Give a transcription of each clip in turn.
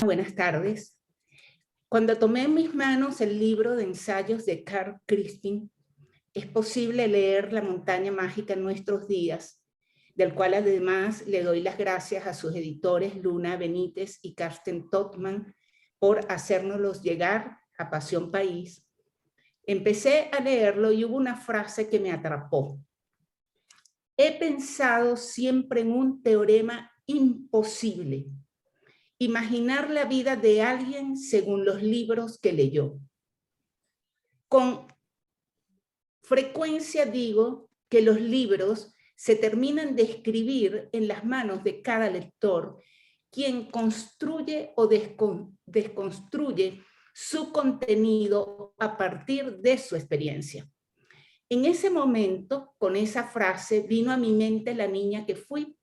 Buenas tardes. Cuando tomé en mis manos el libro de ensayos de Carl Crispin, Es posible leer La montaña mágica en nuestros días, del cual además le doy las gracias a sus editores Luna Benítez y Carsten Totman por hacérnoslos llegar a Pasión País. Empecé a leerlo y hubo una frase que me atrapó. He pensado siempre en un teorema imposible: imaginar la vida de alguien según los libros que leyó. Con frecuencia digo que los libros se terminan de escribir en las manos de cada lector, quien construye o desconstruye su contenido a partir de su experiencia. En ese momento, con esa frase, vino a mi mente la niña que fui,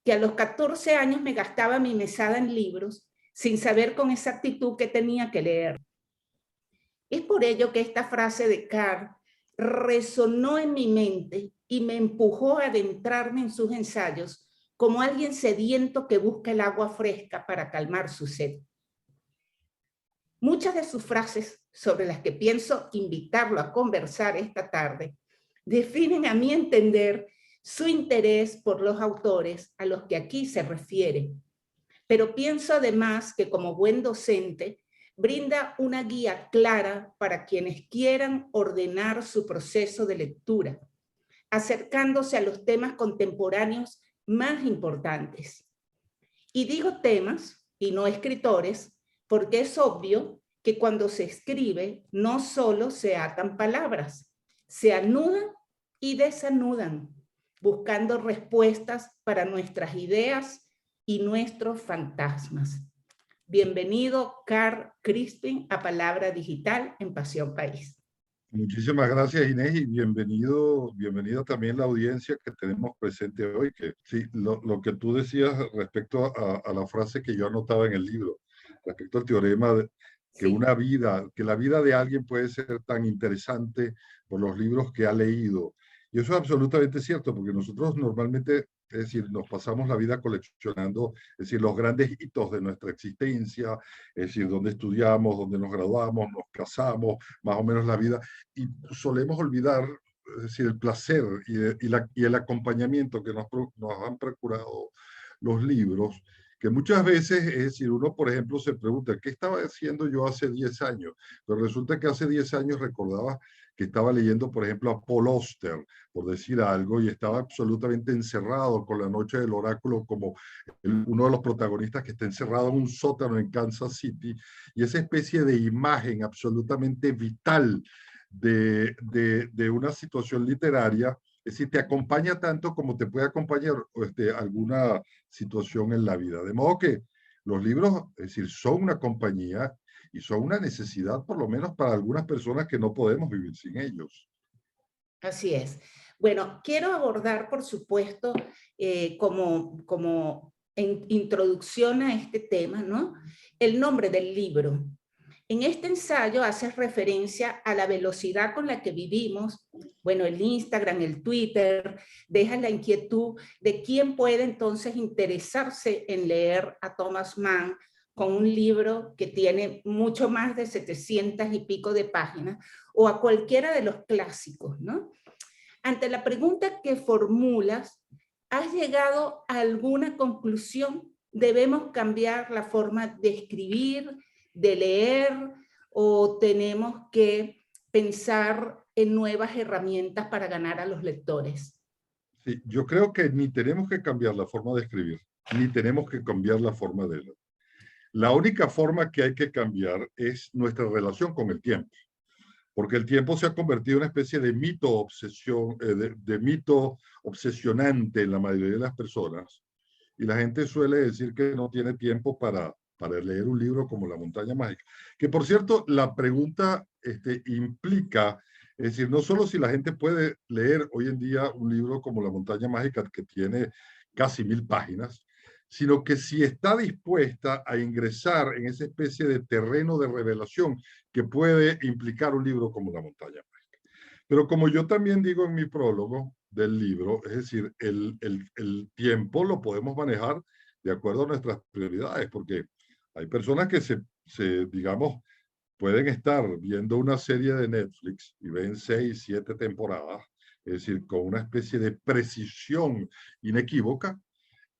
que a los 14 años me gastaba mi mesada en libros sin saber con exactitud qué tenía que leer. Es por ello que esta frase de Carl resonó en mi mente y me empujó a adentrarme en sus ensayos como alguien sediento que busca el agua fresca para calmar su sed. Muchas de sus frases, sobre las que pienso invitarlo a conversar esta tarde, definen a mi entender su interés por los autores a los que aquí se refiere. Pero pienso además que como buen docente brinda una guía clara para quienes quieran ordenar su proceso de lectura, acercándose a los temas contemporáneos más importantes. Y digo temas y no escritores, porque es obvio que cuando se escribe no solo se atan palabras, se anudan y desanudan, buscando respuestas para nuestras ideas y nuestros fantasmas. Bienvenido, Carl Crispin, a Palabra Digital en Pasión País. Muchísimas gracias, Inés, y bienvenida también la audiencia que tenemos presente hoy. Que sí, lo que tú decías respecto a la frase que yo anotaba en el libro, respecto al teorema de que que la vida de alguien puede ser tan interesante por los libros que ha leído. Y eso es absolutamente cierto, porque nosotros normalmente, es decir, nos pasamos la vida coleccionando, es decir, los grandes hitos de nuestra existencia, es decir, dónde estudiamos, dónde nos graduamos, nos casamos, más o menos la vida, y solemos olvidar, es decir, el placer y el acompañamiento que nos han procurado los libros, que muchas veces, es decir, uno, por ejemplo, se pregunta, ¿qué estaba haciendo yo hace 10 años? Pero resulta que hace 10 años recordaba que estaba leyendo, por ejemplo, a Paul Auster, por decir algo, y estaba absolutamente encerrado con La Noche del Oráculo como uno de los protagonistas que está encerrado en un sótano en Kansas City, y esa especie de imagen absolutamente vital de una situación literaria, es decir, te acompaña tanto como te puede acompañar alguna situación en la vida. De modo que los libros, es decir, son una compañía y son una necesidad, por lo menos para algunas personas que no podemos vivir sin ellos. Así es. Bueno, quiero abordar, por supuesto, como introducción a este tema, ¿no?, el nombre del libro. En este ensayo haces referencia a la velocidad con la que vivimos. Bueno, el Instagram, el Twitter, deja la inquietud de quién puede entonces interesarse en leer a Thomas Mann con un libro que tiene mucho más de 700 y pico de páginas, o a cualquiera de los clásicos, ¿no? Ante la pregunta que formulas, ¿has llegado a alguna conclusión? ¿Debemos cambiar la forma de escribir, de leer, o tenemos que pensar en nuevas herramientas para ganar a los lectores? Sí, yo creo que ni tenemos que cambiar la forma de escribir, ni tenemos que cambiar la forma de leer. La única forma que hay que cambiar es nuestra relación con el tiempo, porque el tiempo se ha convertido en una especie de de mito obsesionante en la mayoría de las personas, y la gente suele decir que no tiene tiempo para leer un libro como La Montaña Mágica. Que, por cierto, la pregunta implica, es decir, no solo si la gente puede leer hoy en día un libro como La Montaña Mágica, que tiene casi 1000 páginas, sino que si está dispuesta a ingresar en esa especie de terreno de revelación que puede implicar un libro como La Montaña Mágica. Pero como yo también digo en mi prólogo del libro, es decir, el tiempo lo podemos manejar de acuerdo a nuestras prioridades, porque Hay personas que digamos, pueden estar viendo una serie de Netflix y ven 6, 7 temporadas, es decir, con una especie de precisión inequívoca,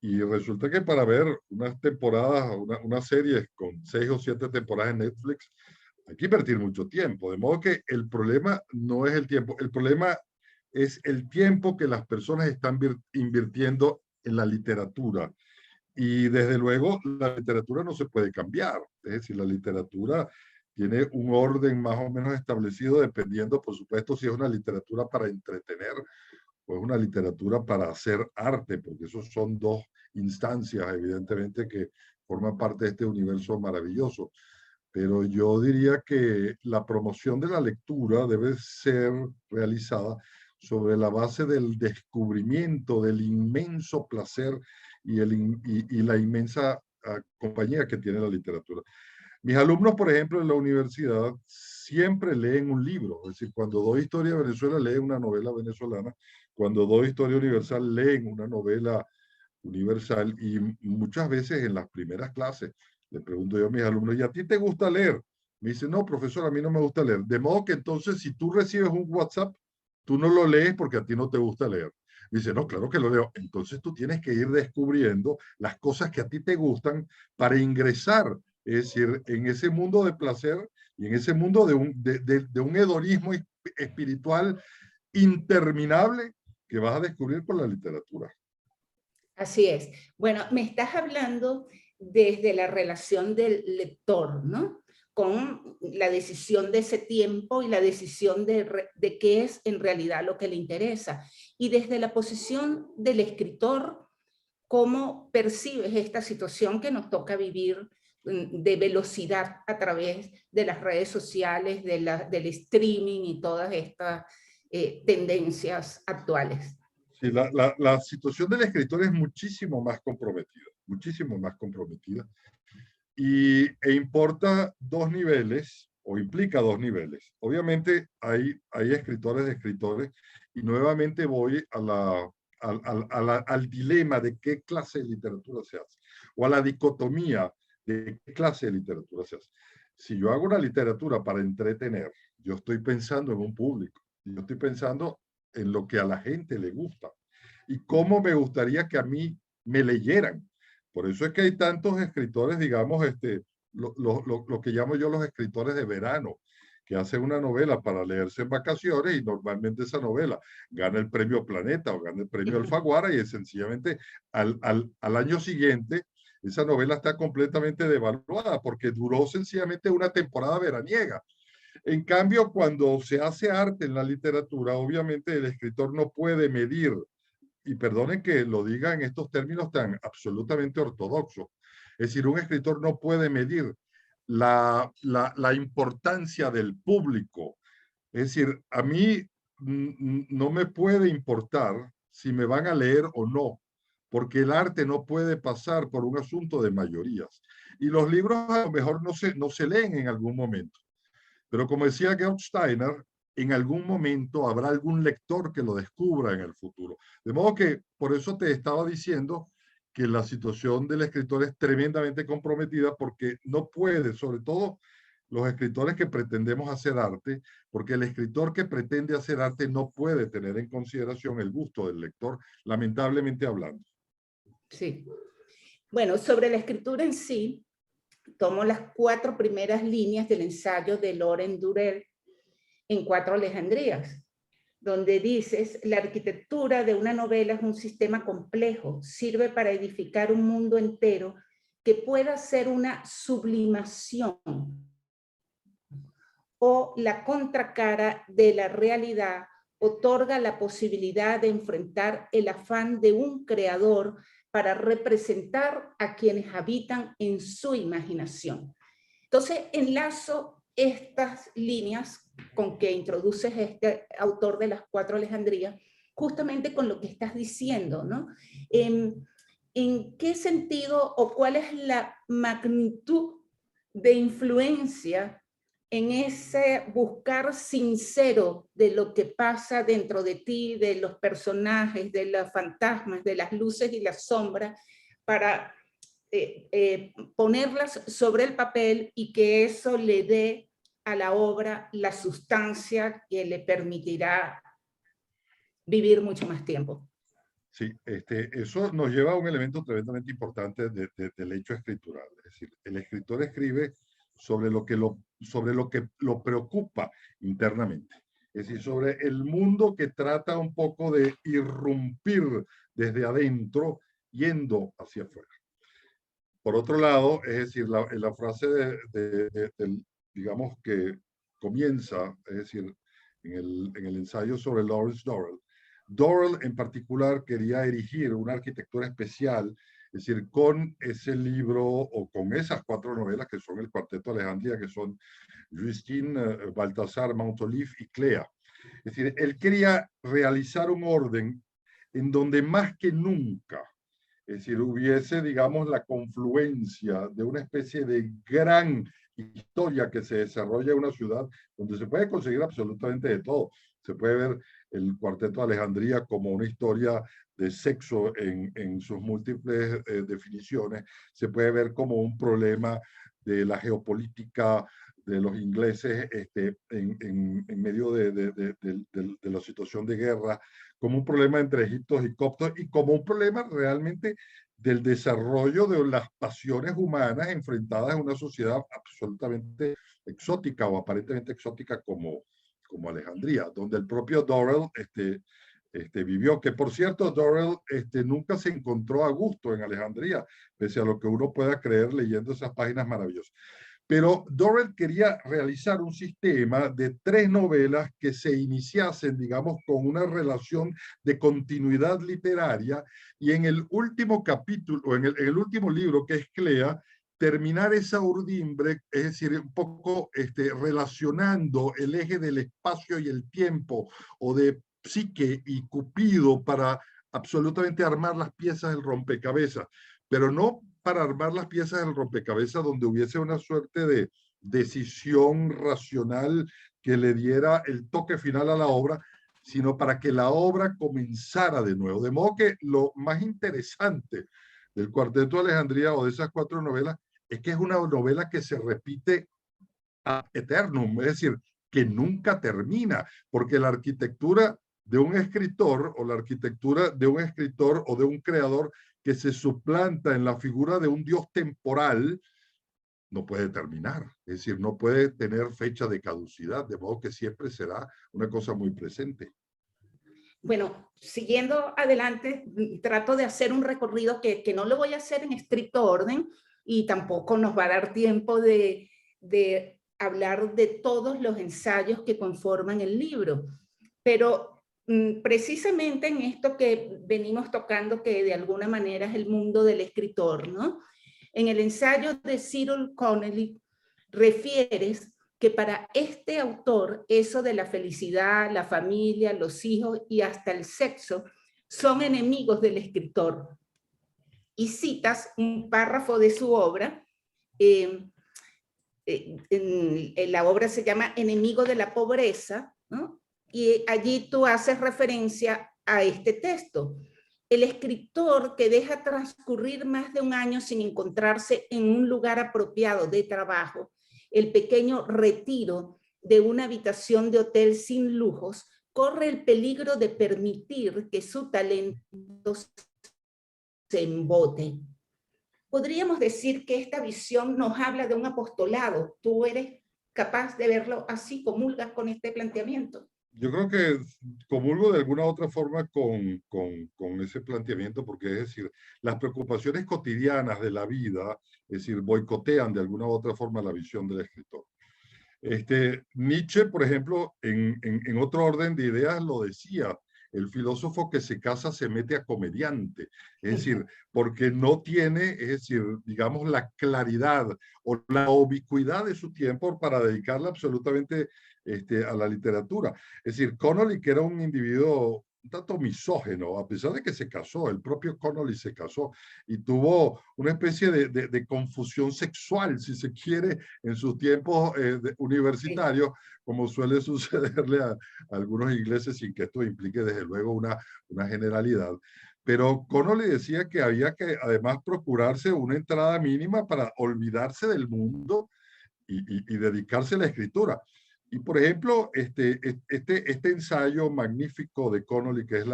y resulta que para ver unas temporadas, una serie con 6 o 7 temporadas en Netflix, hay que invertir mucho tiempo. De modo que el problema no es el tiempo, el problema es el tiempo que las personas están invirtiendo en la literatura. Y desde luego la literatura no se puede cambiar. Es decir, la literatura tiene un orden más o menos establecido dependiendo, por supuesto, si es una literatura para entretener o es una literatura para hacer arte, porque esos son dos instancias, evidentemente, que forman parte de este universo maravilloso. Pero yo diría que la promoción de la lectura debe ser realizada sobre la base del descubrimiento del inmenso placer y la inmensa compañía que tiene la literatura. Mis alumnos, por ejemplo, en la universidad, siempre leen un libro. Es decir, cuando doy historia de Venezuela, leen una novela venezolana. Cuando doy historia universal, leen una novela universal. Y muchas veces en las primeras clases le pregunto yo a mis alumnos, ¿y a ti te gusta leer? Me dicen, no, profesor, a mí no me gusta leer. De modo que entonces, si tú recibes un WhatsApp, tú no lo lees porque a ti no te gusta leer. Dice, no, claro que lo leo. Entonces tú tienes que ir descubriendo las cosas que a ti te gustan para ingresar, es decir, en ese mundo de placer y en ese mundo de un hedonismo espiritual interminable que vas a descubrir por la literatura. Así es. Bueno, me estás hablando desde la relación del lector, ¿no? Con la decisión de ese tiempo y la decisión de qué es en realidad lo que le interesa. Y desde la posición del escritor, ¿cómo percibes esta situación que nos toca vivir de velocidad a través de las redes sociales, del streaming y todas estas tendencias actuales? Sí, la situación del escritor es muchísimo más comprometida, e importa dos niveles, o implica dos niveles. Obviamente hay escritores de escritores, y nuevamente voy al dilema de qué clase de literatura se hace, o a la dicotomía de qué clase de literatura se hace. Si yo hago una literatura para entretener, yo estoy pensando en un público, yo estoy pensando en lo que a la gente le gusta y cómo me gustaría que a mí me leyeran. Por eso es que hay tantos escritores, digamos, lo que llamo yo los escritores de verano, que hacen una novela para leerse en vacaciones, y normalmente esa novela gana el premio Planeta o gana el premio Alfaguara, y sencillamente al año siguiente esa novela está completamente devaluada porque duró sencillamente una temporada veraniega. En cambio, cuando se hace arte en la literatura, obviamente el escritor no puede medir, y perdonen que lo diga en estos términos tan absolutamente ortodoxos, es decir, un escritor no puede medir la importancia del público. Es decir, a mí no me puede importar si me van a leer o no, porque el arte no puede pasar por un asunto de mayorías. Y los libros a lo mejor no se leen en algún momento. Pero como decía Georg Steiner, en algún momento habrá algún lector que lo descubra en el futuro. De modo que por eso te estaba diciendo que la situación del escritor es tremendamente comprometida, porque no puede, sobre todo los escritores que pretendemos hacer arte, porque el escritor que pretende hacer arte no puede tener en consideración el gusto del lector, lamentablemente hablando. Sí. Bueno, sobre la escritura en sí, tomo las 4 primeras líneas del ensayo de Loren Durell en 4 Alejandrías, donde dices, la arquitectura de una novela es un sistema complejo, sirve para edificar un mundo entero que pueda ser una sublimación o la contracara de la realidad, otorga la posibilidad de enfrentar el afán de un creador para representar a quienes habitan en su imaginación. Entonces, enlazo estas líneas con que introduces este autor de las 4 Alejandrías, justamente con lo que estás diciendo, ¿no? ¿En qué sentido o cuál es la magnitud de influencia en ese buscar sincero de lo que pasa dentro de ti, de los personajes, de los fantasmas, de las luces y las sombras, para ponerlas sobre el papel y que eso le dé a la obra la sustancia que le permitirá vivir mucho más tiempo. Sí, eso nos lleva a un elemento tremendamente importante del hecho escritural. Es decir, el escritor escribe sobre lo que lo preocupa internamente. Es decir, sobre el mundo que trata un poco de irrumpir desde adentro, yendo hacia afuera. Por otro lado, es decir, la frase digamos que comienza, es decir, en el ensayo sobre Lawrence Durrell. Durrell en particular quería erigir una arquitectura especial, es decir, con ese libro o con esas 4 novelas que son el Cuarteto Alejandría, que son Justine, Baltasar, Montolive y Clea. Es decir, él quería realizar un orden en donde más que nunca, es decir, hubiese, digamos, la confluencia de una especie de gran historia que se desarrolla en una ciudad donde se puede conseguir absolutamente de todo. Se puede ver el Cuarteto de Alejandría como una historia de sexo en sus múltiples definiciones. Se puede ver como un problema de la geopolítica de los ingleses en medio de la situación de guerra, como un problema entre egiptos y coptos y como un problema realmente del desarrollo de las pasiones humanas enfrentadas en una sociedad absolutamente exótica o aparentemente exótica como Alejandría, donde el propio Durrell vivió, que por cierto Durrell nunca se encontró a gusto en Alejandría, pese a lo que uno pueda creer leyendo esas páginas maravillosas. Pero Durrell quería realizar un sistema de 3 novelas que se iniciasen, digamos, con una relación de continuidad literaria y en el último capítulo, o en el último libro, que es Clea, terminar esa urdimbre, es decir, un poco relacionando el eje del espacio y el tiempo, o de Psique y Cupido para absolutamente armar las piezas del rompecabezas, pero no para armar las piezas del rompecabezas donde hubiese una suerte de decisión racional que le diera el toque final a la obra, sino para que la obra comenzara de nuevo. De modo que lo más interesante del Cuarteto de Alejandría o de esas 4 novelas es que es una novela que se repite ad eternum, es decir, que nunca termina, porque la arquitectura de un escritor o la arquitectura de un escritor o de un creador que se suplanta en la figura de un dios temporal no puede terminar, es decir, no puede tener fecha de caducidad, de modo que siempre será una cosa muy presente. Bueno, siguiendo adelante, trato de hacer un recorrido que no lo voy a hacer en estricto orden y tampoco nos va a dar tiempo de hablar de todos los ensayos que conforman el libro. Pero precisamente en esto que venimos tocando, que de alguna manera es el mundo del escritor, ¿no? En el ensayo de Cyril Connolly refieres que para este autor eso de la felicidad, la familia, los hijos y hasta el sexo son enemigos del escritor. Y citas un párrafo de su obra, la obra se llama Enemigo de la pobreza, ¿no? Y allí tú haces referencia a este texto. El escritor que deja transcurrir más de un año sin encontrarse en un lugar apropiado de trabajo, el pequeño retiro de una habitación de hotel sin lujos, corre el peligro de permitir que su talento se embote. Podríamos decir que esta visión nos habla de un apostolado. ¿Tú eres capaz de verlo así? ¿Comulgas con este planteamiento? Yo creo que comulgo de alguna otra forma con ese planteamiento, porque es decir, las preocupaciones cotidianas de la vida, es decir, boicotean de alguna u otra forma la visión del escritor. Nietzsche, por ejemplo, en otro orden de ideas lo decía, el filósofo que se casa se mete a comediante, es decir, porque no tiene, es decir, digamos, la claridad o la ubicuidad de su tiempo para dedicarla absolutamente a la literatura. Es decir, Connolly, que era un individuo un tanto misógeno, a pesar de que se casó, el propio Connolly se casó y tuvo una especie de confusión sexual, si se quiere, en sus tiempos universitarios, como suele sucederle a algunos ingleses, sin que esto implique desde luego una generalidad. Pero Connolly decía que había que además procurarse una entrada mínima para olvidarse del mundo y dedicarse a la escritura. Y por ejemplo, este ensayo magnífico de Connolly, que es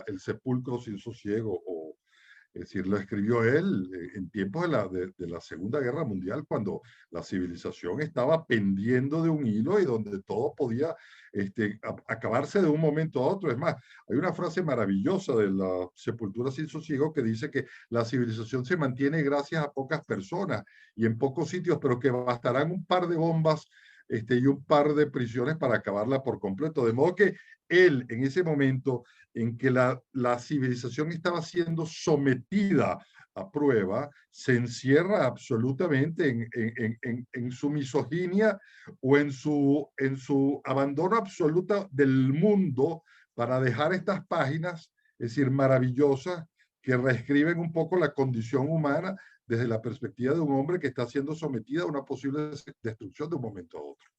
El sepulcro sin sosiego, o, es decir, lo escribió él en tiempos de la Segunda Guerra Mundial, cuando la civilización estaba pendiendo de un hilo y donde todo podía acabarse de un momento a otro. Es más, hay una frase maravillosa de la Sepultura sin sosiego que dice que la civilización se mantiene gracias a pocas personas y en pocos sitios, pero que bastarán un par de bombas y un par de prisiones para acabarla por completo. De modo que él, en ese momento en que la civilización estaba siendo sometida a prueba, se encierra absolutamente en su misoginia o en su abandono absoluto del mundo para dejar estas páginas, es decir, maravillosas, que reescriben un poco la condición humana desde la perspectiva de un hombre que está siendo sometido a una posible destrucción de un momento a otro.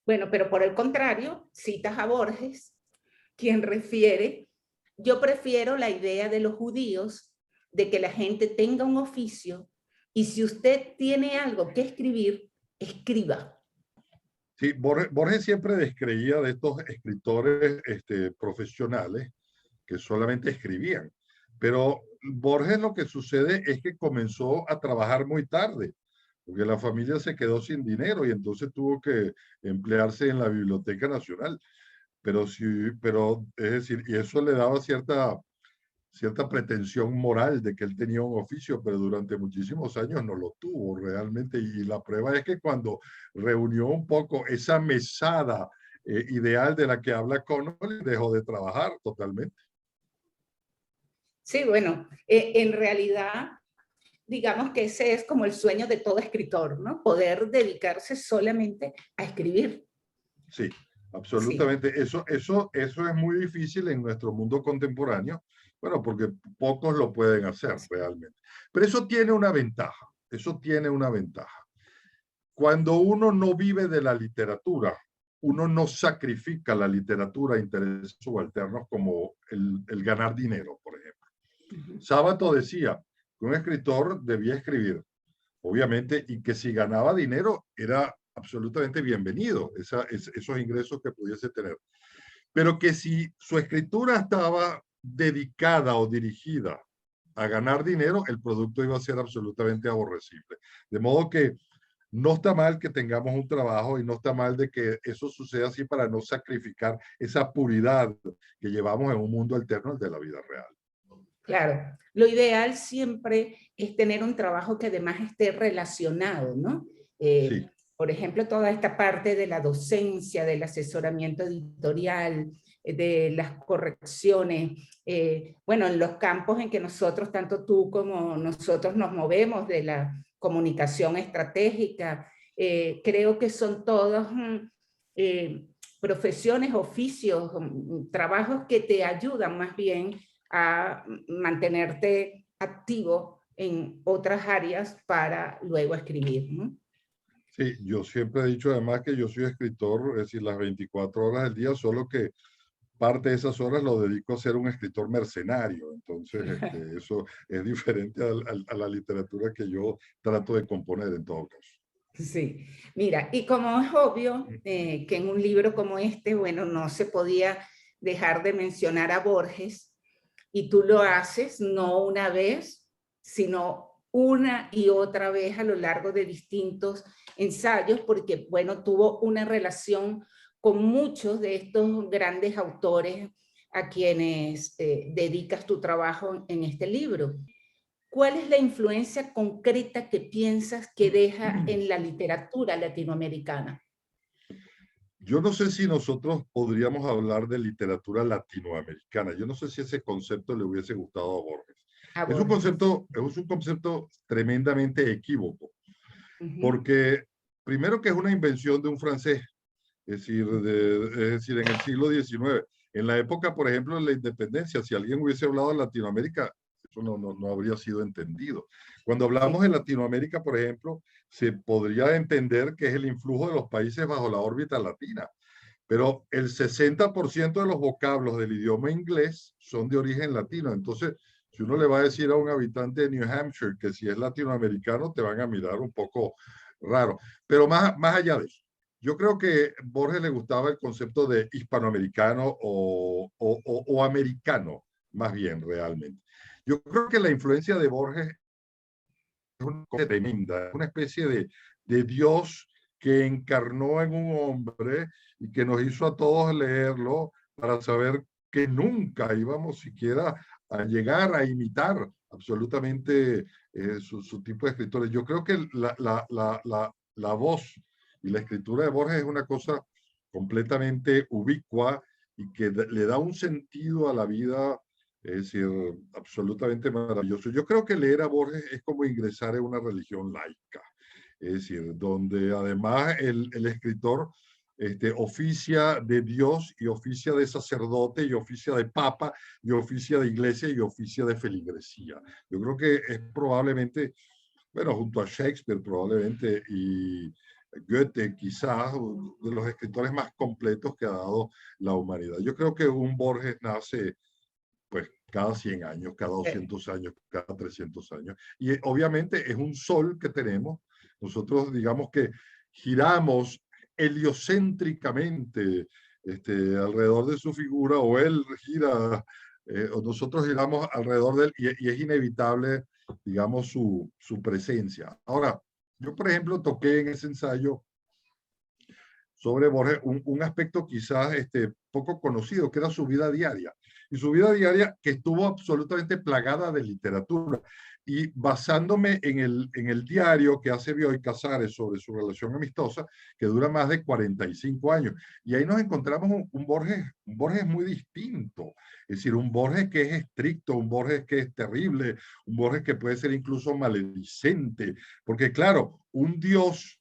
Bueno, pero por el contrario, citas a Borges, quien refiere, yo prefiero la idea de los judíos de que la gente tenga un oficio y si usted tiene algo que escribir, escriba. Sí, Borges siempre descreía de estos escritores profesionales que solamente escribían. Pero Borges lo que sucede es que comenzó a trabajar muy tarde, porque la familia se quedó sin dinero y entonces tuvo que emplearse en la Biblioteca Nacional. Pero sí, pero es decir, y eso le daba cierta pretensión moral de que él tenía un oficio, pero durante muchísimos años no lo tuvo realmente. Y la prueba es que cuando reunió un poco esa mesada ideal de la que habla Connolly, dejó de trabajar totalmente. Sí, bueno, en realidad, digamos que ese es como el sueño de todo escritor, ¿no? Poder dedicarse solamente a escribir. Sí, absolutamente. Sí. Eso es muy difícil en nuestro mundo contemporáneo, bueno, porque pocos lo pueden hacer realmente. Pero eso tiene una ventaja, eso tiene una ventaja. Cuando uno no vive de la literatura, uno no sacrifica la literatura a intereses subalternos como el ganar dinero, por ejemplo. Sábato decía que un escritor debía escribir, obviamente, y que si ganaba dinero era absolutamente bienvenido, esos ingresos que pudiese tener. Pero que si su escritura estaba dedicada o dirigida a ganar dinero, el producto iba a ser absolutamente aborrecible. De modo que no está mal que tengamos un trabajo y no está mal de que eso suceda así para no sacrificar esa puridad que llevamos en un mundo alterno al de la vida real. Claro, lo ideal siempre es tener un trabajo que además esté relacionado, ¿no? Sí. Por ejemplo, toda esta parte de la docencia, del asesoramiento editorial, de las correcciones, bueno, en los campos en que nosotros, tanto tú como nosotros nos movemos, de la comunicación estratégica, creo que son todos profesiones, oficios, trabajos que te ayudan más bien a mantenerte activo en otras áreas para luego escribir, ¿no? Sí, yo siempre he dicho además que yo soy escritor, es decir, las 24 horas del día, solo que parte de esas horas lo dedico a ser un escritor mercenario. Entonces, eso es diferente a la literatura que yo trato de componer en todo caso. Sí, mira, y como es obvio que en un libro como este, bueno, no se podía dejar de mencionar a Borges, y tú lo haces no una vez, sino una y otra vez a lo largo de distintos ensayos, porque, bueno, tuvo una relación con muchos de estos grandes autores a quienes dedicas tu trabajo en este libro. ¿Cuál es la influencia concreta que piensas que deja en la literatura latinoamericana? Yo no sé si nosotros podríamos hablar de literatura latinoamericana. Yo no sé si ese concepto le hubiese gustado a Borges. Es un concepto tremendamente equívoco, porque primero que es una invención de un francés, es decir, en el siglo XIX. En la época, por ejemplo, de la independencia, si alguien hubiese hablado de Latinoamérica, eso no habría sido entendido. Cuando hablamos de Latinoamérica, por ejemplo, se podría entender que es el influjo de los países bajo la órbita latina. pero el 60% de los vocablos del idioma inglés son de origen latino. Entonces, si uno le va a decir a un habitante de New Hampshire que si es latinoamericano, te van a mirar un poco raro. Pero más allá de eso, yo creo que Borges le gustaba el concepto de hispanoamericano o americano, más bien realmente. Yo creo que la influencia de Borges es una cosa tremenda, una especie de Dios que encarnó en un hombre y que nos hizo a todos leerlo para saber que nunca íbamos siquiera a llegar a imitar absolutamente su tipo de escritores. Yo creo que la voz y la escritura de Borges es una cosa completamente ubicua y que le da un sentido a la vida, es decir, absolutamente maravilloso. Yo creo que leer a Borges es como ingresar en una religión laica, es decir, donde además el escritor oficia de Dios y oficia de sacerdote y oficia de papa y oficia de iglesia y oficia de feligresía. Yo creo que es probablemente, bueno, junto a Shakespeare probablemente y Goethe quizás, de los escritores más completos que ha dado la humanidad. Yo creo que un Borges nace pues cada 100 años, cada 200 años, cada 300 años. Y obviamente es un sol que tenemos. Nosotros digamos que giramos heliocéntricamente alrededor de su figura, o él gira, o nosotros giramos alrededor de él, y es inevitable, digamos, su presencia. Ahora, yo, por ejemplo, toqué en ese ensayo sobre Borges un aspecto quizás poco conocido, que era su vida diaria. Y su vida diaria que estuvo absolutamente plagada de literatura. Y basándome en el diario que hace Bioy Casares sobre su relación amistosa, que dura más de 45 años. Y ahí nos encontramos un Borges muy distinto. Es decir, un Borges que es estricto, un Borges que es terrible, un Borges que puede ser incluso maledicente. Porque claro, un Dios,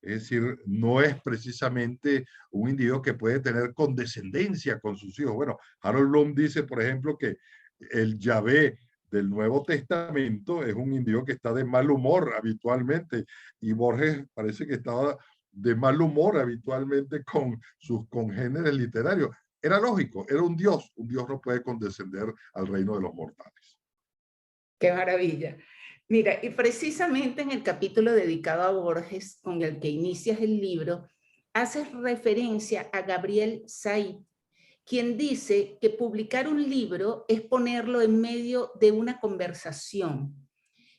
es decir, no es precisamente un individuo que puede tener condescendencia con sus hijos. Bueno, Harold Bloom dice, por ejemplo, que el Yahvé del Nuevo Testamento es un individuo que está de mal humor habitualmente, y Borges parece que estaba de mal humor habitualmente con sus congéneres literarios. Era lógico, era un Dios no puede condescender al reino de los mortales. Qué maravilla. Mira, y precisamente en el capítulo dedicado a Borges, con el que inicias el libro, haces referencia a Gabriel Said, quien dice que publicar un libro es ponerlo en medio de una conversación.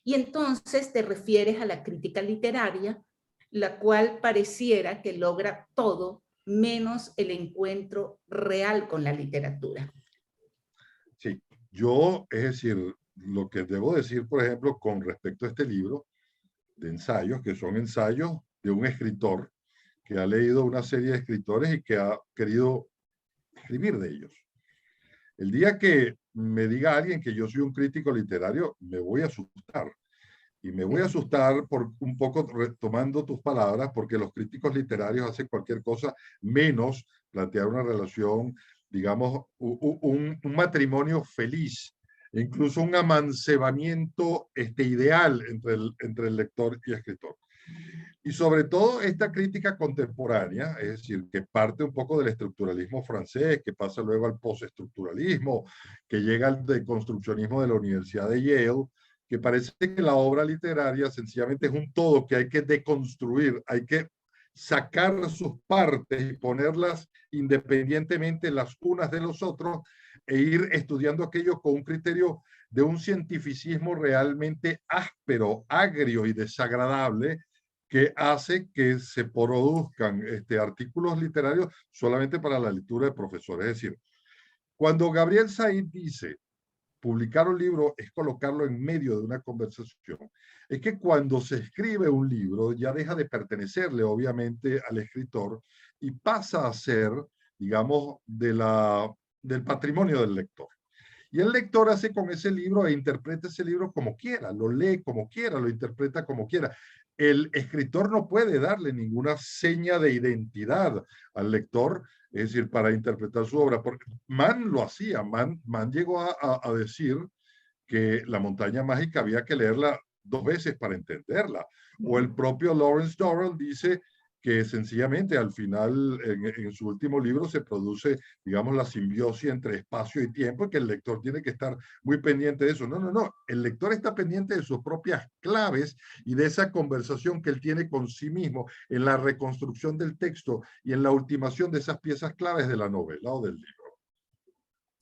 Y entonces te refieres a la crítica literaria, la cual pareciera que logra todo menos el encuentro real con la literatura. Sí, yo, es decir, lo que debo decir, por ejemplo, con respecto a este libro de ensayos, que son ensayos de un escritor que ha leído una serie de escritores y que ha querido escribir de ellos. El día que me diga alguien que yo soy un crítico literario, me voy a asustar. Y me voy a asustar por un poco retomando tus palabras, porque los críticos literarios hacen cualquier cosa menos plantear una relación, digamos, un matrimonio feliz, incluso un amancebamiento ideal entre el lector y escritor. Y sobre todo esta crítica contemporánea, es decir, que parte un poco del estructuralismo francés, que pasa luego al postestructuralismo, que llega al deconstruccionismo de la Universidad de Yale, que parece que la obra literaria sencillamente es un todo que hay que deconstruir, hay que sacar sus partes y ponerlas independientemente las unas de los otros, e ir estudiando aquello con un criterio de un cientificismo realmente áspero, agrio y desagradable, que hace que se produzcan artículos literarios solamente para la lectura de profesores. Es decir, cuando Gabriel Said dice publicar un libro es colocarlo en medio de una conversación, es que cuando se escribe un libro ya deja de pertenecerle obviamente al escritor y pasa a ser, digamos, del patrimonio del lector. Y el lector hace con ese libro e interpreta ese libro como quiera, lo lee como quiera, lo interpreta como quiera. El escritor no puede darle ninguna seña de identidad al lector, es decir, para interpretar su obra. Porque Mann lo hacía, Mann llegó a decir que La montaña mágica había que leerla 2 veces para entenderla. O el propio Lawrence Durrell dice que sencillamente al final, en su último libro, se produce, digamos, la simbiosis entre espacio y tiempo, y que el lector tiene que estar muy pendiente de eso. No, no, no. El lector está pendiente de sus propias claves y de esa conversación que él tiene con sí mismo en la reconstrucción del texto y en la ultimación de esas piezas claves de la novela o del libro.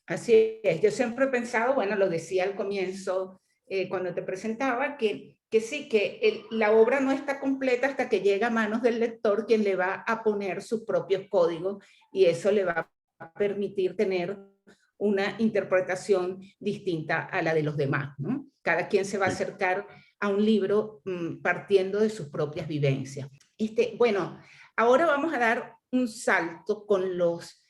Así es, yo siempre he pensado, bueno, lo decía al comienzo, cuando te presentaba, que sí, que la obra no está completa hasta que llega a manos del lector, quien le va a poner sus propios códigos, y eso le va a permitir tener una interpretación distinta a la de los demás, ¿no? Cada quien se va a Sí. acercar a un libro partiendo de sus propias vivencias. Bueno, ahora vamos a dar un salto con los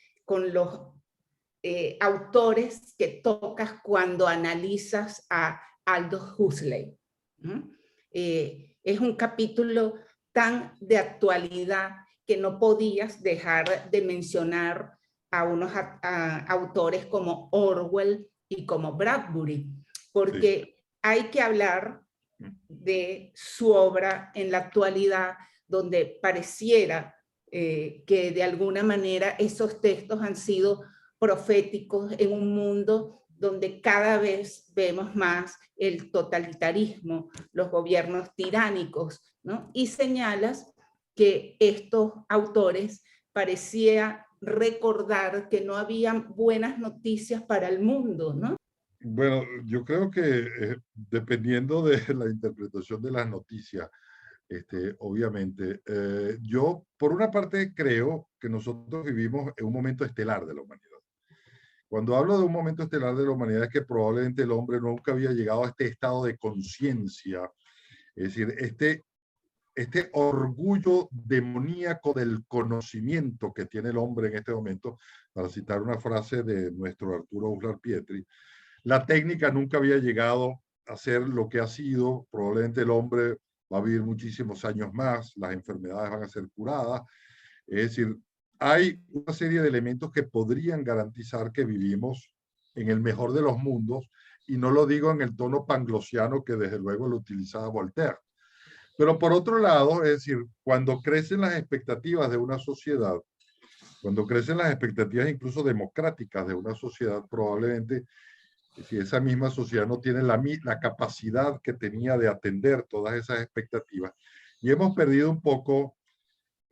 autores que tocas cuando analizas a Aldous Huxley. ¿No? Es un capítulo tan de actualidad que no podías dejar de mencionar a unos autores como Orwell y como Bradbury, porque Sí. hay que hablar de su obra en la actualidad, donde pareciera que de alguna manera esos textos han sido proféticos en un mundo donde cada vez vemos más el totalitarismo, los gobiernos tiránicos, ¿no? Y señalas que estos autores parecía recordar que no habían buenas noticias para el mundo, ¿no? Bueno, yo creo que dependiendo de la interpretación de las noticias, obviamente, yo por una parte creo que nosotros vivimos en un momento estelar de la humanidad. Cuando hablo de un momento estelar de la humanidad es que probablemente el hombre nunca había llegado a este estado de conciencia, es decir, este orgullo demoníaco del conocimiento que tiene el hombre en este momento, para citar una frase de nuestro Arturo Uslar Pietri. La técnica nunca había llegado a ser lo que ha sido. Probablemente el hombre va a vivir muchísimos años más, las enfermedades van a ser curadas. Es decir, hay una serie de elementos que podrían garantizar que vivimos en el mejor de los mundos, y no lo digo en el tono panglosiano que desde luego lo utilizaba Voltaire. Pero por otro lado, es decir, cuando crecen las expectativas de una sociedad, cuando crecen las expectativas incluso democráticas de una sociedad, probablemente si esa misma sociedad no tiene la capacidad que tenía de atender todas esas expectativas, y hemos perdido un poco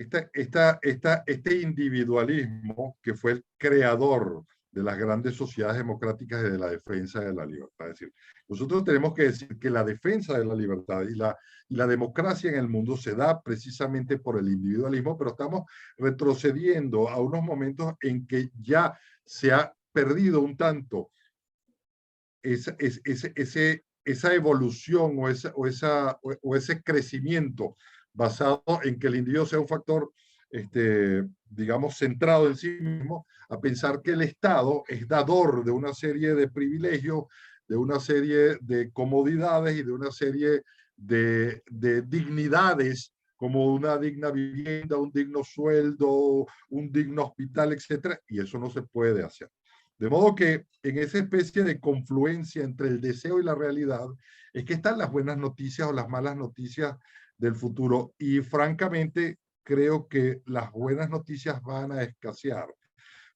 este individualismo que fue el creador de las grandes sociedades democráticas y de la defensa de la libertad. Es decir, nosotros tenemos que decir que la defensa de la libertad y la democracia en el mundo se da precisamente por el individualismo, pero estamos retrocediendo a unos momentos en que ya se ha perdido un tanto esa evolución o ese crecimiento basado en que el individuo sea un factor, digamos, centrado en sí mismo, a pensar que el Estado es dador de una serie de privilegios, de una serie de comodidades y de una serie de dignidades, como una digna vivienda, un digno sueldo, un digno hospital, etcétera, y eso no se puede hacer. De modo que en esa especie de confluencia entre el deseo y la realidad es que están las buenas noticias o las malas noticias del futuro. Y francamente creo que las buenas noticias van a escasear.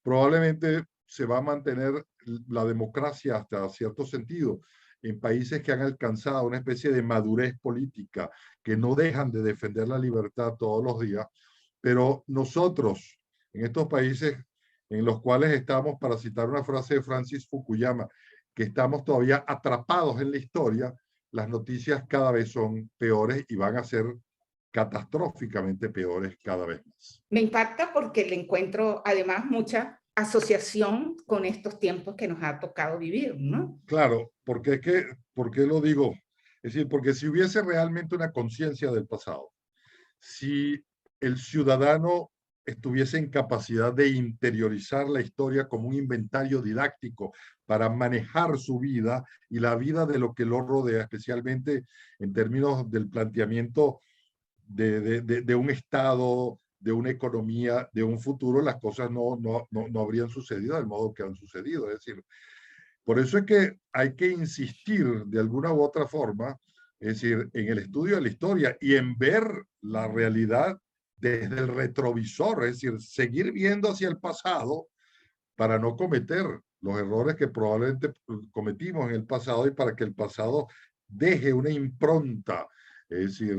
Probablemente se va a mantener la democracia hasta cierto sentido en países que han alcanzado una especie de madurez política, que no dejan de defender la libertad todos los días. Pero nosotros, en estos países en los cuales estamos, para citar una frase de Francis Fukuyama, que estamos todavía atrapados en la historia, las noticias cada vez son peores y van a ser catastróficamente peores cada vez más. Me impacta porque le encuentro además mucha asociación con estos tiempos que nos ha tocado vivir, ¿no? Claro, porque ¿por qué lo digo? Es decir, porque si hubiese realmente una conciencia del pasado, si el ciudadano estuviese en capacidad de interiorizar la historia como un inventario didáctico para manejar su vida y la vida de lo que lo rodea, especialmente en términos del planteamiento de un Estado, de una economía, de un futuro, las cosas no habrían sucedido del modo que han sucedido. Es decir, por eso es que hay que insistir de alguna u otra forma, es decir, en el estudio de la historia y en ver la realidad desde el retrovisor, es decir, seguir viendo hacia el pasado para no cometer los errores que probablemente cometimos en el pasado y para que el pasado deje una impronta, es decir,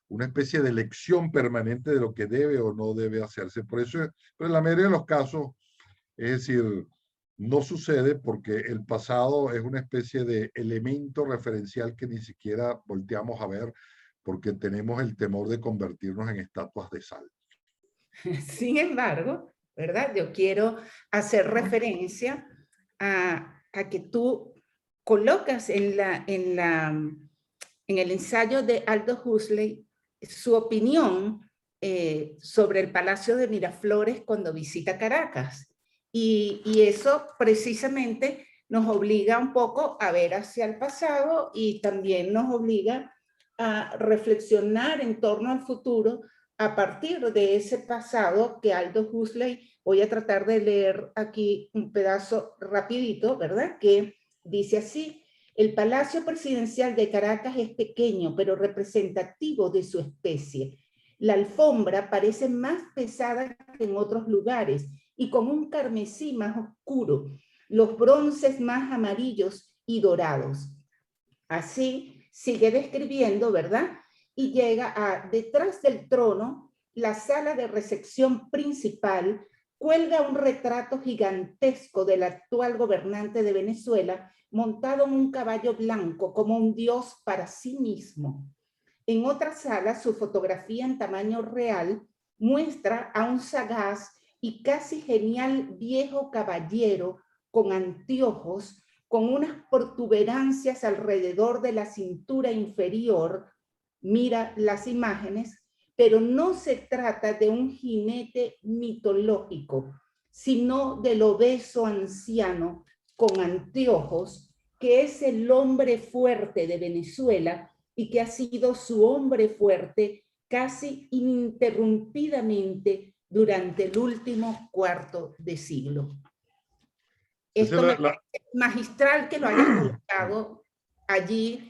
una especie de lección permanente de lo que debe o no debe hacerse. Por eso, pero en la mayoría de los casos, es decir, no sucede porque el pasado es una especie de elemento referencial que ni siquiera volteamos a ver porque tenemos el temor de convertirnos en estatuas de sal. Sin embargo, ¿verdad? Yo quiero hacer referencia a que tú colocas en el ensayo de Aldous Huxley su opinión sobre el Palacio de Miraflores cuando visita Caracas. Y eso precisamente nos obliga un poco a ver hacia el pasado y también nos obliga a reflexionar en torno al futuro a partir de ese pasado que Aldous Huxley, voy a tratar de leer aquí un pedazo rapidito, ¿verdad? Que dice así: el Palacio Presidencial de Caracas es pequeño, pero representativo de su especie. La alfombra parece más pesada que en otros lugares y con un carmesí más oscuro, los bronces más amarillos y dorados. Así sigue describiendo, ¿verdad? Y llega a detrás del trono, la sala de recepción principal, cuelga un retrato gigantesco del actual gobernante de Venezuela montado en un caballo blanco como un dios para sí mismo. En otra sala, su fotografía en tamaño real muestra a un sagaz y casi genial viejo caballero con anteojos, con unas protuberancias alrededor de la cintura inferior. Mira las imágenes, pero no se trata de un jinete mitológico, sino del obeso anciano con anteojos, que es el hombre fuerte de Venezuela y que ha sido su hombre fuerte casi ininterrumpidamente durante el último cuarto de siglo. Esto me parece magistral que lo hayas colocado allí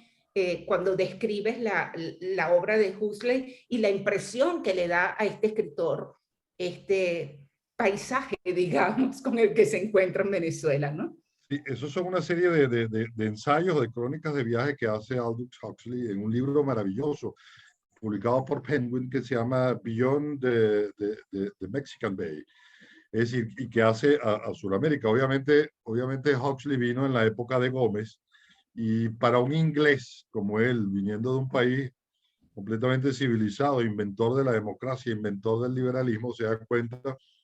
cuando describes la obra de Huxley y la impresión que le da a este escritor este paisaje, digamos, con el que se encuentra en Venezuela, ¿no? Sí, esos son una serie de ensayos, de crónicas de viaje que hace Aldous Huxley en un libro maravilloso publicado por Penguin que se llama Beyond the Mexican Bay. Es decir, y que hace a Sudamérica. Obviamente Huxley vino en la época de Gómez y para un inglés como él, viniendo de un país completamente civilizado, inventor de la democracia, inventor del liberalismo, se da cuenta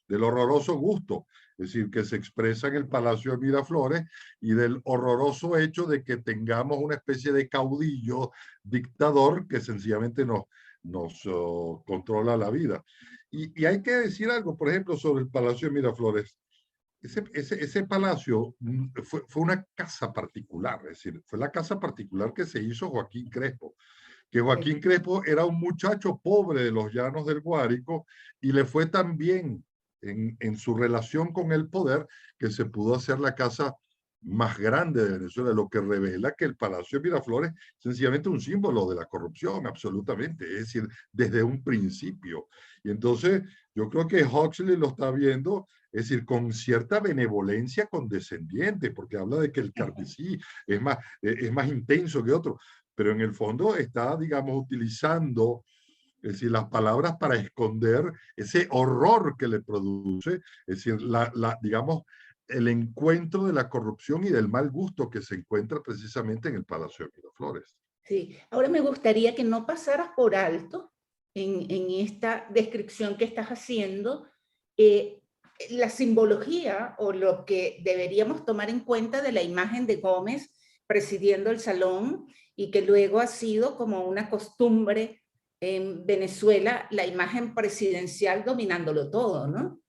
del horroroso gusto, es decir, que se expresa en el Palacio de Miraflores y del horroroso hecho de que tengamos una especie de caudillo dictador que sencillamente nos controla la vida. Y hay que decir algo, por ejemplo, sobre el Palacio de Miraflores. Ese palacio fue una casa particular, es decir, fue la casa particular que se hizo Joaquín Crespo, que Joaquín Crespo era un muchacho pobre de los llanos del Guárico y le fue tan bien en su relación con el poder que se pudo hacer la casa más grande de Venezuela, lo que revela que el Palacio de Miraflores es sencillamente un símbolo de la corrupción, absolutamente, es decir, desde un principio. Y entonces yo creo que Huxley lo está viendo, es decir, con cierta benevolencia condescendiente, porque habla de que el carmesí es más intenso que otro, pero en el fondo está, digamos, utilizando, es decir, las palabras para esconder ese horror que le produce, es decir, digamos, el encuentro de la corrupción y del mal gusto que se encuentra precisamente en el Palacio de Miraflores. Sí, ahora me gustaría que no pasaras por alto en esta descripción que estás haciendo la simbología o lo que deberíamos tomar en cuenta de la imagen de Gómez presidiendo el salón y que luego ha sido como una costumbre en Venezuela, la imagen presidencial dominándolo todo, ¿no?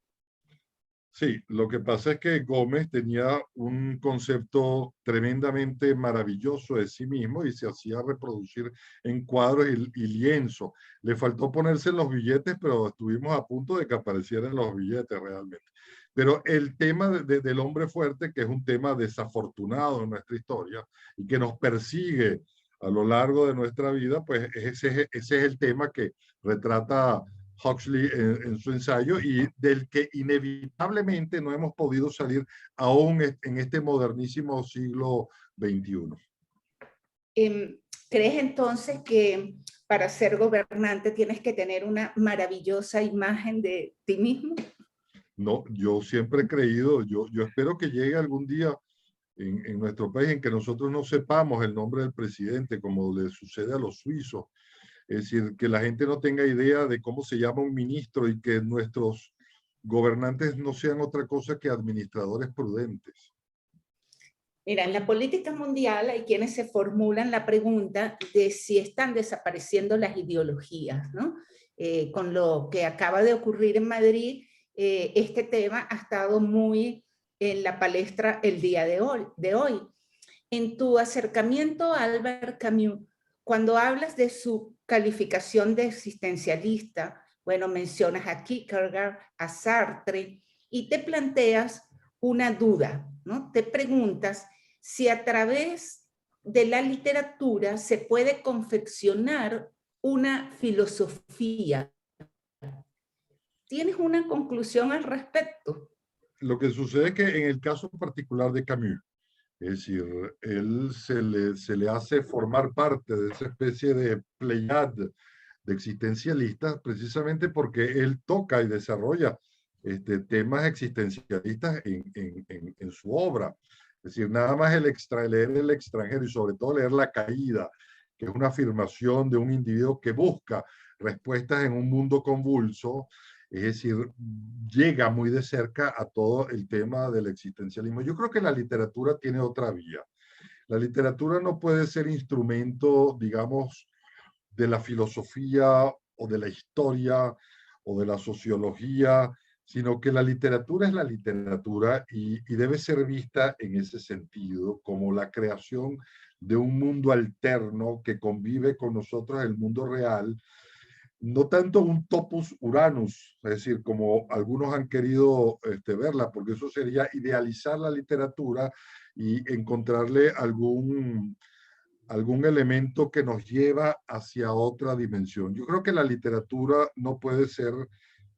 Sí, lo que pasa es que Gómez tenía un concepto tremendamente maravilloso de sí mismo y se hacía reproducir en cuadros y lienzo. Le faltó ponerse en los billetes, pero estuvimos a punto de que apareciera en los billetes realmente. Pero el tema del hombre fuerte, que es un tema desafortunado en nuestra historia y que nos persigue a lo largo de nuestra vida, pues ese es el tema que retrata Huxley en su ensayo y del que inevitablemente no hemos podido salir aún en este modernísimo siglo XXI. ¿Crees entonces que para ser gobernante tienes que tener una maravillosa imagen de ti mismo? No, yo siempre he creído, yo espero que llegue algún día en nuestro país en que nosotros no sepamos el nombre del presidente, como le sucede a los suizos. Es decir, que la gente no tenga idea de cómo se llama un ministro y que nuestros gobernantes no sean otra cosa que administradores prudentes. Mira, en la política mundial hay quienes se formulan la pregunta de si están desapareciendo las ideologías, ¿no? Con lo que acaba de ocurrir en Madrid, este tema ha estado muy en la palestra el día de hoy. En tu acercamiento a Albert Camus, cuando hablas de su calificación de existencialista, bueno, mencionas a Kierkegaard, a Sartre, y te planteas una duda, ¿no? Te preguntas si a través de la literatura se puede confeccionar una filosofía. ¿Tienes una conclusión al respecto? Lo que sucede es que en el caso particular de Camus, es decir, él se le hace formar parte de esa especie de pleiad de existencialistas precisamente porque él toca y desarrolla temas existencialistas en su obra. Es decir, nada más leer El extranjero y sobre todo leer La caída, que es una afirmación de un individuo que busca respuestas en un mundo convulso, es decir, llega muy de cerca a todo el tema del existencialismo. Yo creo que la literatura tiene otra vía. La literatura no puede ser instrumento, digamos, de la filosofía o de la historia o de la sociología, sino que la literatura es la literatura y debe ser vista en ese sentido, como la creación de un mundo alterno que convive con nosotros, el mundo real, no tanto un topus Uranus, es decir, como algunos han querido verla, porque eso sería idealizar la literatura y encontrarle algún elemento que nos lleva hacia otra dimensión. Yo creo que la literatura no puede ser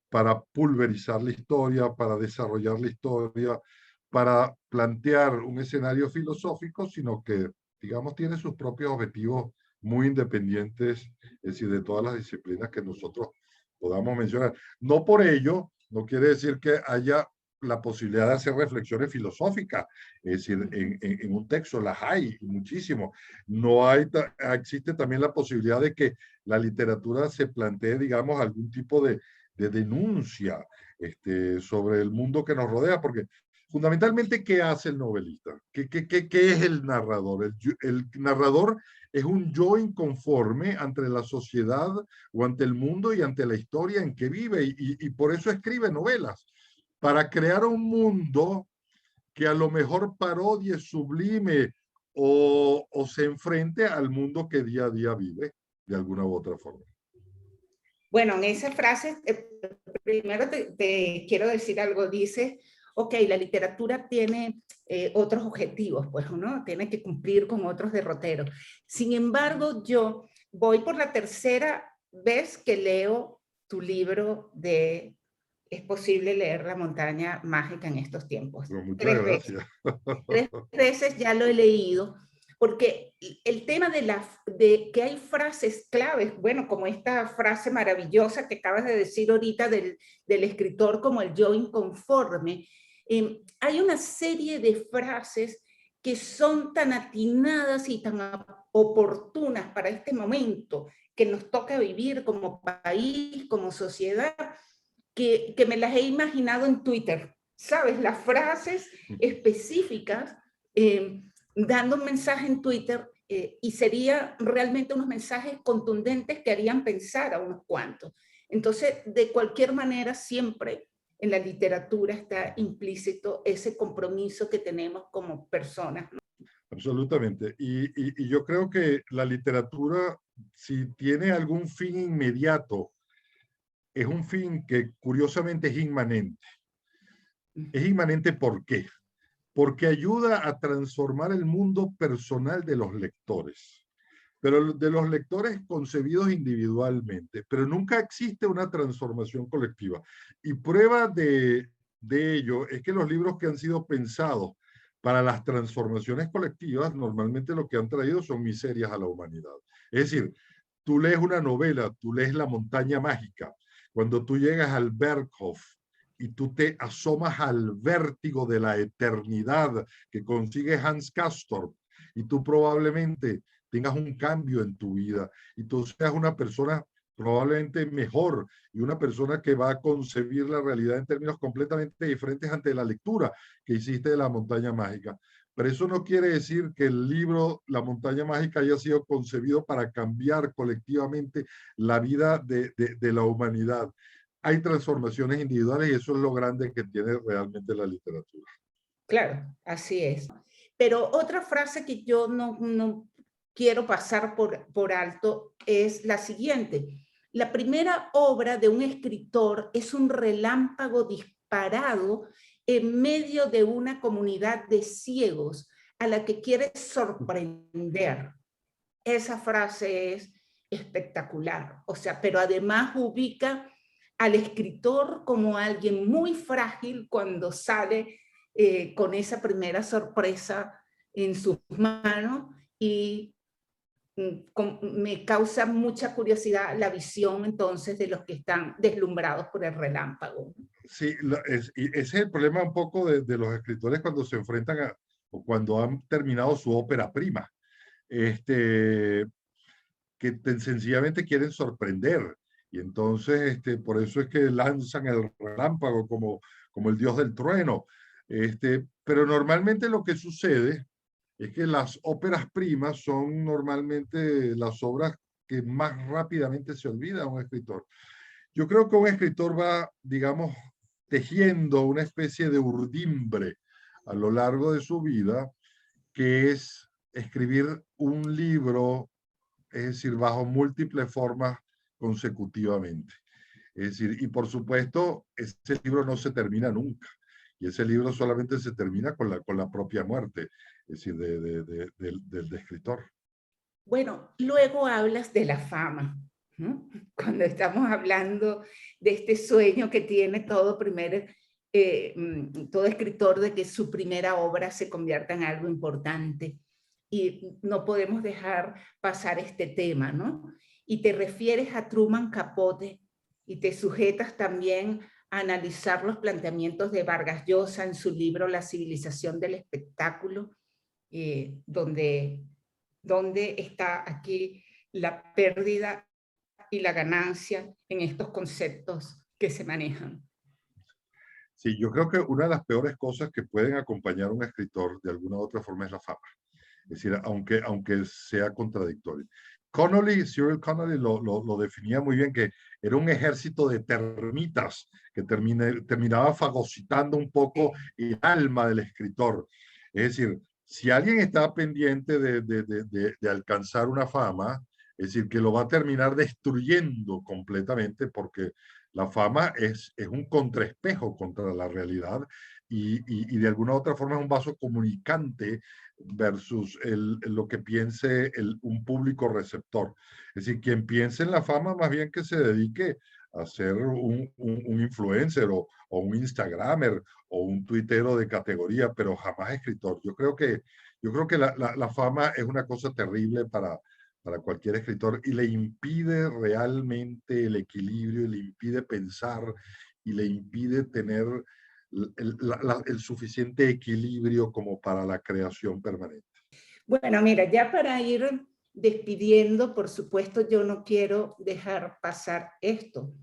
para pulverizar la historia, para desarrollar la historia, para plantear un escenario filosófico, sino que, digamos, tiene sus propios objetivos muy independientes, es decir, de todas las disciplinas que nosotros podamos mencionar. No por ello, no quiere decir que haya la posibilidad de hacer reflexiones filosóficas, es decir, en un texto las hay muchísimo. No hay, existe también la posibilidad de que la literatura se plantee, digamos, algún tipo de denuncia sobre el mundo que nos rodea, porque fundamentalmente, ¿qué hace el novelista? ¿Qué es el narrador? El narrador es un yo inconforme ante la sociedad o ante el mundo y ante la historia en que vive y por eso escribe novelas, para crear un mundo que a lo mejor parodie, sublime o se enfrente al mundo que día a día vive de alguna u otra forma. Bueno, en esa frase, primero te quiero decir algo, dices, ok, la literatura tiene otros objetivos, pues, ¿no? Tiene que cumplir con otros derroteros. Sin embargo, yo voy por la tercera vez que leo tu libro de Es posible leer La montaña mágica en estos tiempos. Bueno, muchas 3 veces. gracias. 3 veces ya lo he leído, porque el tema de que hay frases claves, bueno, como esta frase maravillosa que acabas de decir ahorita del escritor como el yo inconforme, hay una serie de frases que son tan atinadas y tan oportunas para este momento que nos toca vivir como país, como sociedad, que me las he imaginado en Twitter, ¿sabes? Las frases específicas, dando un mensaje en Twitter y sería realmente unos mensajes contundentes que harían pensar a unos cuantos. Entonces, de cualquier manera, siempre en la literatura está implícito ese compromiso que tenemos como personas, ¿no? Absolutamente. Y yo creo que la literatura, si tiene algún fin inmediato, es un fin que curiosamente es inmanente. Es inmanente ¿por qué? Porque ayuda a transformar el mundo personal de los lectores. pero de los lectores concebidos individualmente, pero nunca existe una transformación colectiva. Y prueba de ello es que los libros que han sido pensados para las transformaciones colectivas, normalmente lo que han traído son miserias a la humanidad. Es decir, tú lees una novela, tú lees La montaña mágica, cuando tú llegas al Berghof y tú te asomas al vértigo de la eternidad que consigue Hans Castorp, y tú probablemente tengas un cambio en tu vida y tú seas una persona probablemente mejor y una persona que va a concebir la realidad en términos completamente diferentes ante la lectura que hiciste de La montaña mágica. Pero eso no quiere decir que el libro La montaña mágica haya sido concebido para cambiar colectivamente la vida de la humanidad. Hay transformaciones individuales y eso es lo grande que tiene realmente la literatura. Claro, así es. Pero otra frase que yo no quiero pasar por alto es la siguiente. La primera obra de un escritor es un relámpago disparado en medio de una comunidad de ciegos a la que quiere sorprender. Esa frase es espectacular. O sea, pero además ubica al escritor como alguien muy frágil cuando sale con esa primera sorpresa en sus manos y me causa mucha curiosidad la visión entonces de los que están deslumbrados por el relámpago. Sí, y ese es el problema un poco de los escritores cuando se enfrentan a, o cuando han terminado su ópera prima, que sencillamente quieren sorprender. Y entonces, por eso es que lanzan el relámpago como el dios del trueno. Pero normalmente lo que sucede es que las óperas primas son normalmente las obras que más rápidamente se olvida un escritor. Yo creo que un escritor va, digamos, tejiendo una especie de urdimbre a lo largo de su vida, que es escribir un libro, es decir, bajo múltiples formas consecutivamente. Es decir, y por supuesto, ese libro no se termina nunca. Y ese libro solamente se termina con la propia muerte, es decir, del escritor. Bueno, luego hablas de la fama, ¿no? Cuando estamos hablando de este sueño que tiene todo escritor de que su primera obra se convierta en algo importante. Y no podemos dejar pasar este tema, ¿no? Y te refieres a Truman Capote y te sujetas también a analizar los planteamientos de Vargas Llosa en su libro La civilización del espectáculo, donde está aquí la pérdida y la ganancia en estos conceptos que se manejan. Sí, yo creo que una de las peores cosas que pueden acompañar a un escritor de alguna u otra forma es la fama. Es decir, aunque sea contradictorio. Cyril Connolly lo definía muy bien, que era un ejército de termitas que terminaba fagocitando un poco el alma del escritor. Es decir, si alguien está pendiente de alcanzar una fama, es decir, que lo va a terminar destruyendo completamente porque la fama es un contraespejo contra la realidad y de alguna u otra forma es un vaso comunicante versus lo que piense un público receptor. Es decir, quien piense en la fama, más bien que se dedique a ser un influencer o un Instagramer o un tuitero de categoría, pero jamás escritor. Yo creo que la fama es una cosa terrible para cualquier escritor y le impide realmente el equilibrio, y le impide pensar y le impide tener el suficiente equilibrio como para la creación permanente. Bueno, mira, ya para ir despidiendo, por supuesto, yo no quiero dejar pasar esto.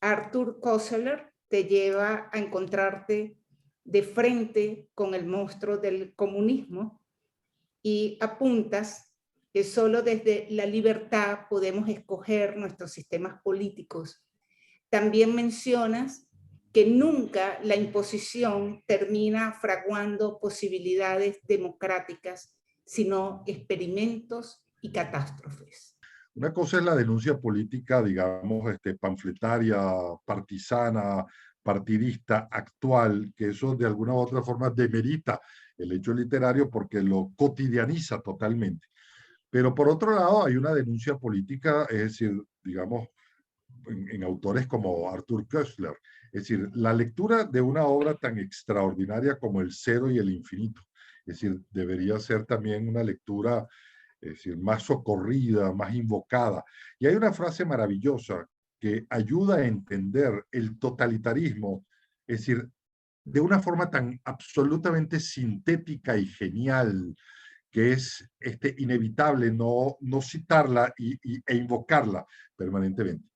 Arthur Koestler te lleva a encontrarte de frente con el monstruo del comunismo y apuntas que solo desde la libertad podemos escoger nuestros sistemas políticos. También mencionas que nunca la imposición termina fraguando posibilidades democráticas, sino experimentos y catástrofes. Una cosa es la denuncia política, digamos, panfletaria, partisana, partidista, actual, que eso de alguna u otra forma demerita el hecho literario porque lo cotidianiza totalmente. Pero por otro lado hay una denuncia política, es decir, digamos, en autores como Arthur Koestler. Es decir, la lectura de una obra tan extraordinaria como El Cero y el Infinito, es decir, debería ser también una lectura, es decir, más socorrida, más invocada. Y hay una frase maravillosa que ayuda a entender el totalitarismo, es decir, de una forma tan absolutamente sintética y genial, que es inevitable no citarla e invocarla permanentemente.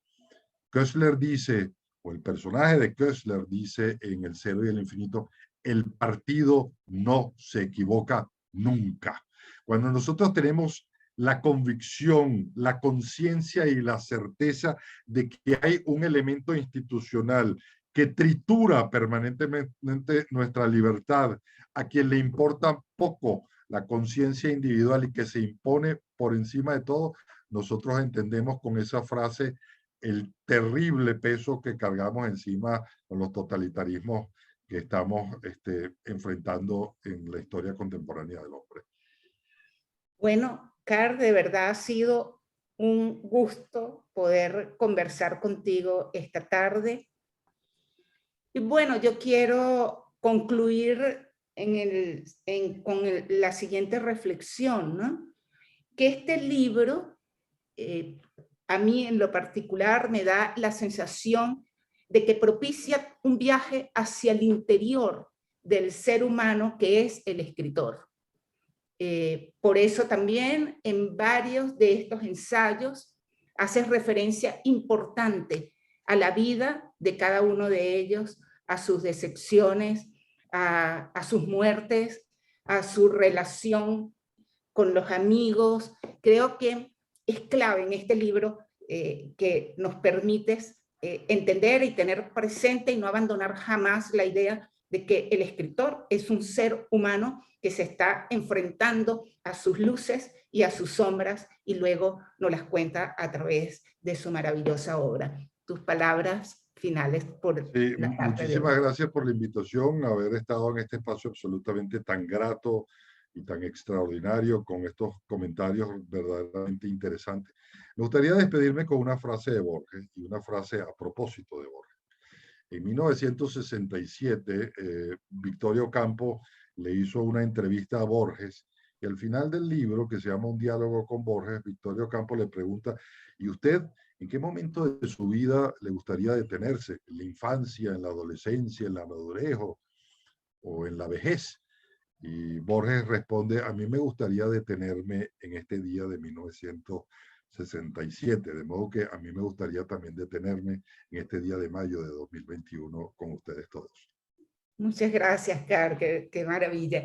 Koestler dice, o el personaje de Koestler dice en El Cero y el Infinito, el partido no se equivoca nunca. Cuando nosotros tenemos la convicción, la conciencia y la certeza de que hay un elemento institucional que tritura permanentemente nuestra libertad, a quien le importa poco la conciencia individual y que se impone por encima de todo, nosotros entendemos con esa frase el terrible peso que cargamos encima con los totalitarismos que estamos enfrentando en la historia contemporánea del hombre. Bueno, Carl, de verdad ha sido un gusto poder conversar contigo esta tarde. Y bueno, yo quiero concluir con la siguiente reflexión, ¿no? Que este libro, a mí en lo particular, me da la sensación de que propicia un viaje hacia el interior del ser humano que es el escritor. Por eso también en varios de estos ensayos hace referencia importante a la vida de cada uno de ellos, a sus decepciones, a sus muertes, a su relación con los amigos. Creo que es clave en este libro que nos permites entender y tener presente y no abandonar jamás la idea de que el escritor es un ser humano que se está enfrentando a sus luces y a sus sombras y luego nos las cuenta a través de su maravillosa obra. Tus palabras finales por Sí, la tarde de muchísimas hoy. gracias por la invitación, haber estado en este espacio absolutamente tan grato y tan extraordinario con estos comentarios verdaderamente interesantes. Me gustaría despedirme con una frase de Borges y una frase a propósito de Borges. En 1967, Victorio Campo le hizo una entrevista a Borges y al final del libro, que se llama Un diálogo con Borges, Victorio Campo le pregunta, ¿y usted en qué momento de su vida le gustaría detenerse? ¿En la infancia, en la adolescencia, en la madurez o en la vejez? Y Borges responde, a mí me gustaría detenerme en este día de 1967, de modo que a mí me gustaría también detenerme en este día de mayo de 2021 con ustedes todos. Muchas gracias, Car, qué maravilla.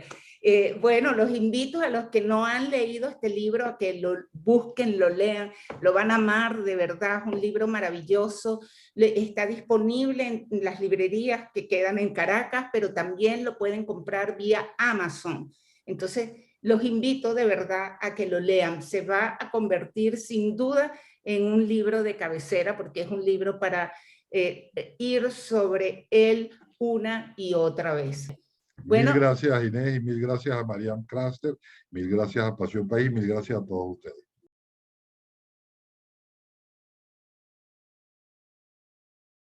Bueno, los invito a los que no han leído este libro a que lo busquen, lo lean, lo van a amar, de verdad, es un libro maravilloso. Está disponible en las librerías que quedan en Caracas, pero también lo pueden comprar vía Amazon. Entonces, los invito de verdad a que lo lean. Se va a convertir sin duda en un libro de cabecera, porque es un libro para ir sobre él una y otra vez. Mil Bueno, gracias a Inés y mil gracias a Mariam Craster, mil gracias a Pasión País, mil gracias a todos ustedes.